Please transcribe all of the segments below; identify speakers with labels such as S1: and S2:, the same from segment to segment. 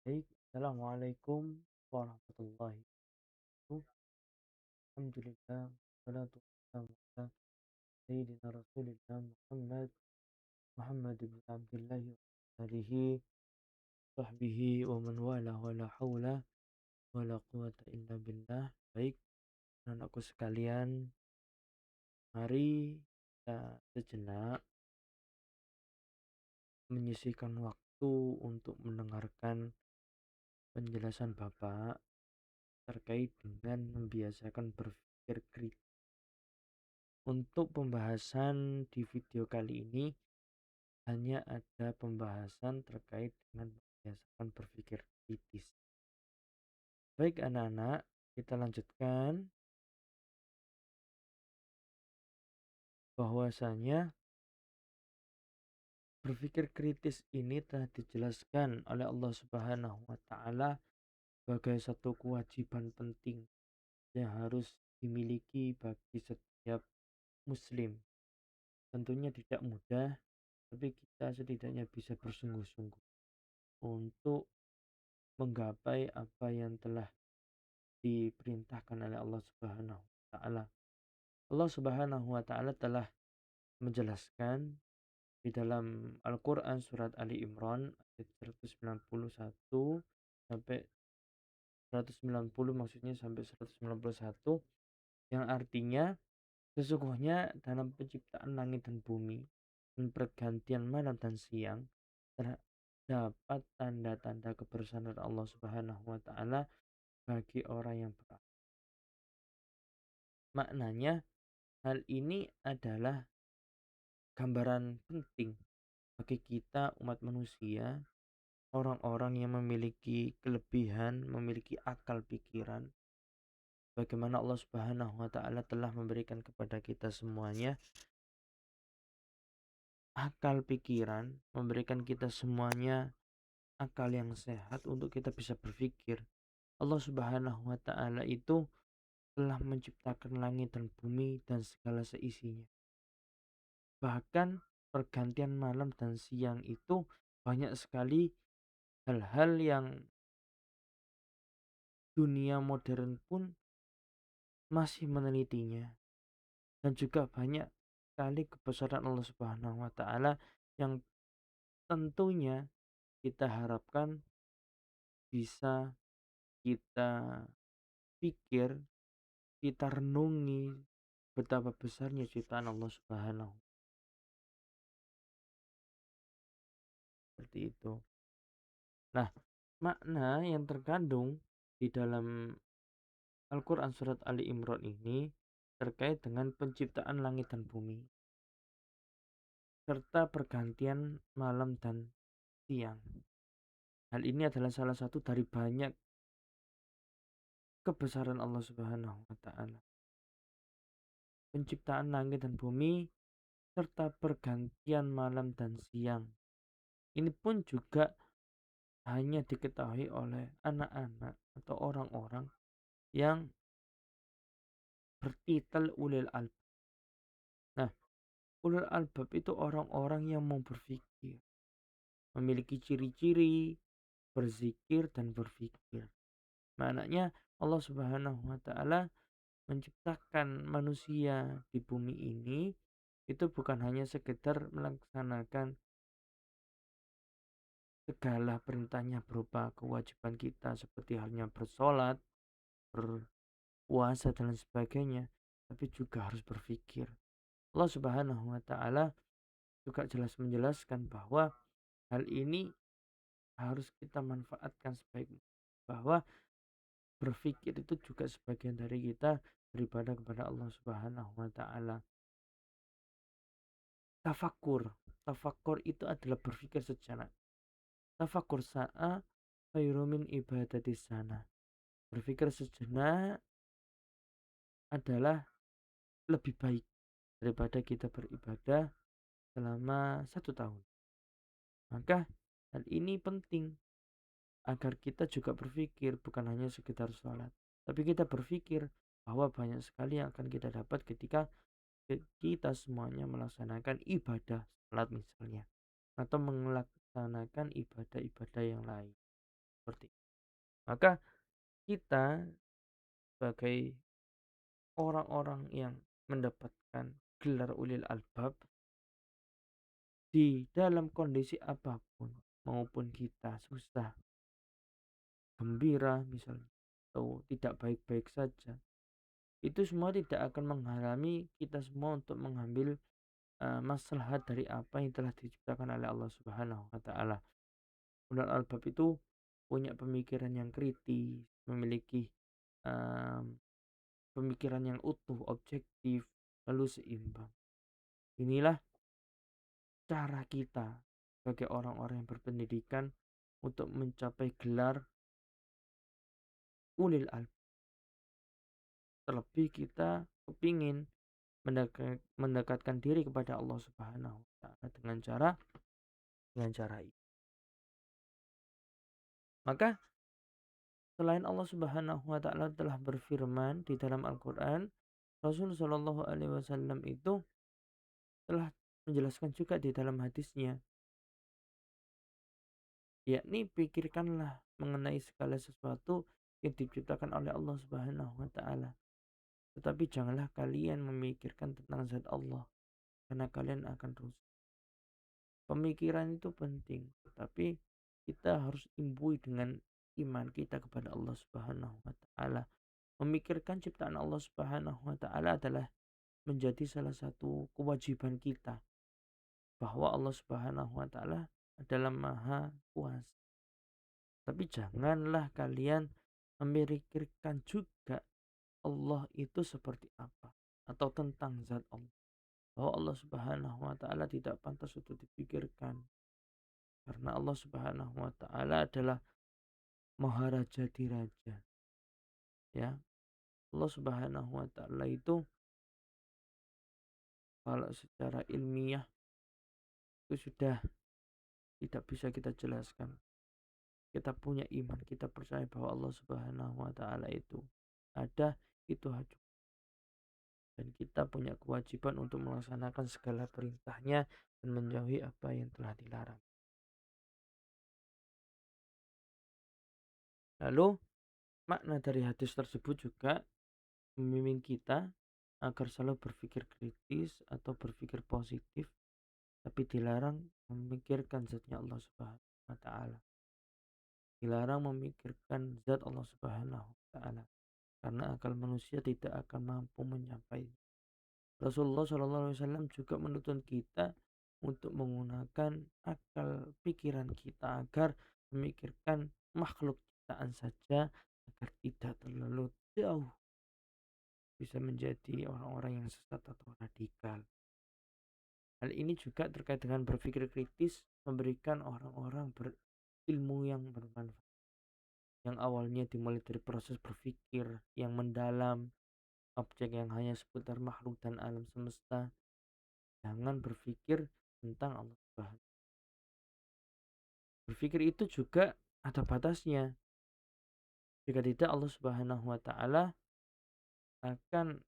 S1: Baik, Assalamualaikum warahmatullahi wabarakatuh. Alhamdulillah, salatu wassalamu ala Sayyidina Rasulillah Muhammad ibn Abdullah wa alihi sahbihi wa man wala wa la hawla wa la quwata illa billah. Baik, anakku sekalian, mari kita sejenak menyisihkan waktu untuk mendengarkan penjelasan Bapak terkait dengan membiasakan berpikir kritis. Untuk pembahasan di video kali ini hanya ada pembahasan terkait dengan membiasakan berpikir kritis. Baik anak-anak, kita lanjutkan bahwasanya berpikir kritis ini telah dijelaskan oleh Allah Subhanahu wa taala sebagai satu kewajiban penting yang harus dimiliki bagi setiap muslim. Tentunya tidak mudah, tapi kita setidaknya bisa bersungguh-sungguh untuk menggapai apa yang telah diperintahkan oleh Allah Subhanahu wa taala. Allah Subhanahu wa taala telah menjelaskan di dalam Al-Qur'an surat Ali Imran ayat 191 sampai 190, maksudnya sampai 191, yang artinya sesungguhnya dalam penciptaan langit dan bumi dan pergantian malam dan siang terdapat tanda-tanda kebesaran Allah Subhanahu wa taala bagi orang yang berakal. Maknanya, hal ini adalah gambaran penting bagi kita umat manusia, orang-orang yang memiliki kelebihan, memiliki akal pikiran. Bagaimana Allah Subhanahu wa taala telah memberikan kepada kita semuanya akal pikiran, memberikan kita semuanya akal yang sehat untuk kita bisa berpikir. Allah Subhanahu wa taala itu telah menciptakan langit dan bumi dan segala seisinya. Bahkan pergantian malam dan siang itu banyak sekali hal-hal yang dunia modern pun masih menelitinya, dan juga banyak sekali kebesaran Allah Subhanahu wa taala yang tentunya kita harapkan bisa kita pikir, kita renungi betapa besarnya ciptaan Allah Subhanahu, seperti itu. Nah, makna yang terkandung di dalam Al-Quran surat Ali Imran ini terkait dengan penciptaan langit dan bumi serta pergantian malam dan siang. Hal ini adalah salah satu dari banyak kebesaran Allah Subhanahu wa taala. Penciptaan langit dan bumi serta pergantian malam dan siang. Ini pun juga hanya diketahui oleh anak-anak atau orang-orang yang bertitel ulil albab. Nah, ulul albab itu orang-orang yang mau berpikir, memiliki ciri-ciri berzikir dan berpikir. Maknanya Allah Subhanahu wa taala menciptakan manusia di bumi ini itu bukan hanya sekedar melaksanakan segala perintahnya berupa kewajiban kita seperti halnya bersolat, berpuasa dan sebagainya, tapi juga harus berpikir. Allah Subhanahu wa taala juga jelas menjelaskan bahwa hal ini harus kita manfaatkan sebaik bahwa berpikir itu juga sebagian dari kita beribadah kepada Allah Subhanahu wa taala. Tafakur. Tafakur itu adalah berpikir sejenak. Tafakur sa'a khairu min ibadati sana. Berpikir sejenak adalah lebih baik daripada kita beribadah selama 1 tahun. Maka hal ini penting agar kita juga berpikir bukan hanya sekedar sholat, tapi kita berpikir bahwa banyak sekali yang akan kita dapat ketika kita semuanya melaksanakan ibadah sholat misalnya, atau melaksanakan ibadah-ibadah yang lain. seperti itu. Maka kita sebagai orang-orang yang mendapatkan gelar ulil albab di dalam kondisi apapun, maupun kita susah, gembira misalnya, atau tidak baik-baik saja, itu semua tidak akan menghalangi kita semua untuk mengambil maslahat dari apa yang telah diciptakan oleh Allah Subhanahu wa taala. Ulul albab itu punya pemikiran yang kritis, memiliki em, pemikiran yang utuh, objektif, lalu seimbang. Inilah cara kita sebagai orang-orang yang berpendidikan untuk mencapai gelar ulil albab. Terlebih kita kepingin mendekatkan diri kepada Allah Subhanahu wa taala dengan cara ini. Maka selain Allah Subhanahu wa taala telah berfirman di dalam Al-Qur'an, Rasul Shallallahu alaihi wasallam itu telah menjelaskan juga di dalam hadisnya, yakni pikirkanlah mengenai segala sesuatu yang diciptakan oleh Allah Subhanahu wa taala. Tetapi janganlah kalian memikirkan tentang zat Allah, karena kalian akan rusak. Pemikiran itu penting, tetapi kita harus imbui dengan iman kita kepada Allah Subhanahu wa taala. Memikirkan ciptaan Allah Subhanahu wa taala adalah menjadi salah satu kewajiban kita, bahwa Allah Subhanahu wa taala adalah Maha Kuasa. Tapi janganlah kalian memikirkan juga Allah itu seperti apa, atau tentang zat Allah. Bahwa Allah Subhanahu wa taala tidak pantas untuk dipikirkan, karena Allah Subhanahu wa taala adalah Maharaja di Raja, ya. Allah Subhanahu wa taala itu kalau secara ilmiah itu sudah tidak bisa kita jelaskan. Kita punya iman, kita percaya bahwa Allah Subhanahu wa taala itu ada, itu aja. Dan kita punya kewajiban untuk melaksanakan segala perintahnya dan menjauhi apa yang telah dilarang. Lalu makna dari hadis tersebut juga membimbing kita agar selalu berpikir kritis atau berpikir positif, tapi dilarang memikirkan zatnya Allah Subhanahu wa taala. Dilarang memikirkan zat Allah Subhanahu wa taala, karena akal manusia tidak akan mampu mencapai. Rasulullah SAW juga menuntut kita untuk menggunakan akal pikiran kita agar memikirkan makhluk ciptaan saja, agar tidak terlalu jauh bisa menjadi orang-orang yang sesat atau radikal. Hal ini juga terkait dengan berpikir kritis, memberikan orang-orang berilmu yang bermanfaat. Yang awalnya dimulai dari proses berpikir yang mendalam, objek yang hanya seputar makhluk dan alam semesta. Jangan berpikir tentang Allah Subhanahu. Berpikir itu juga ada batasnya. Jika tidak, Allah Subhanahu wa taala akan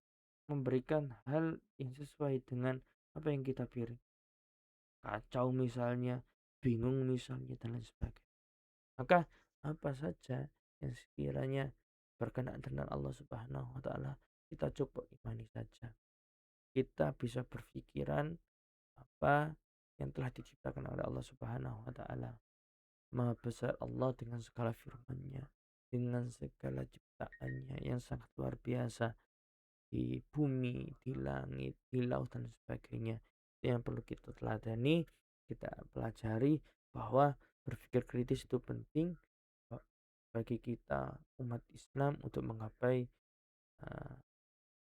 S1: memberikan hal yang sesuai dengan apa yang kita pilih. Kacau misalnya, bingung misalnya, dan lain sebagainya. Maka apa saja yang sekiranya berkenaan dengan Allah Subhanahu wa taala, kita coba imani saja. Kita bisa berpikiran apa yang telah diciptakan oleh Allah Subhanahu wa taala. Maha besar Allah dengan segala firman-Nya, dengan segala ciptaannya yang sangat luar biasa di bumi, di langit, di laut dan sebagainya. Itu yang perlu kita teladani, kita pelajari bahwa berpikir kritis itu penting bagi kita umat Islam untuk menggapai uh,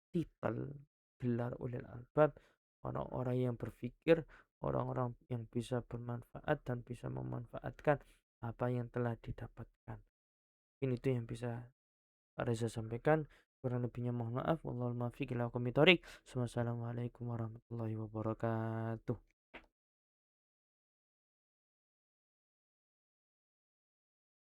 S1: titel gelar ulil albab, orang-orang yang berpikir, orang-orang yang bisa bermanfaat dan bisa memanfaatkan apa yang telah didapatkan. Ini itu yang bisa Reza sampaikan. Kurang lebihnya mohon maaf. Wallahul muwaffiq ila aqwamit thoriq. Wassalamualaikum warahmatullahi wabarakatuh.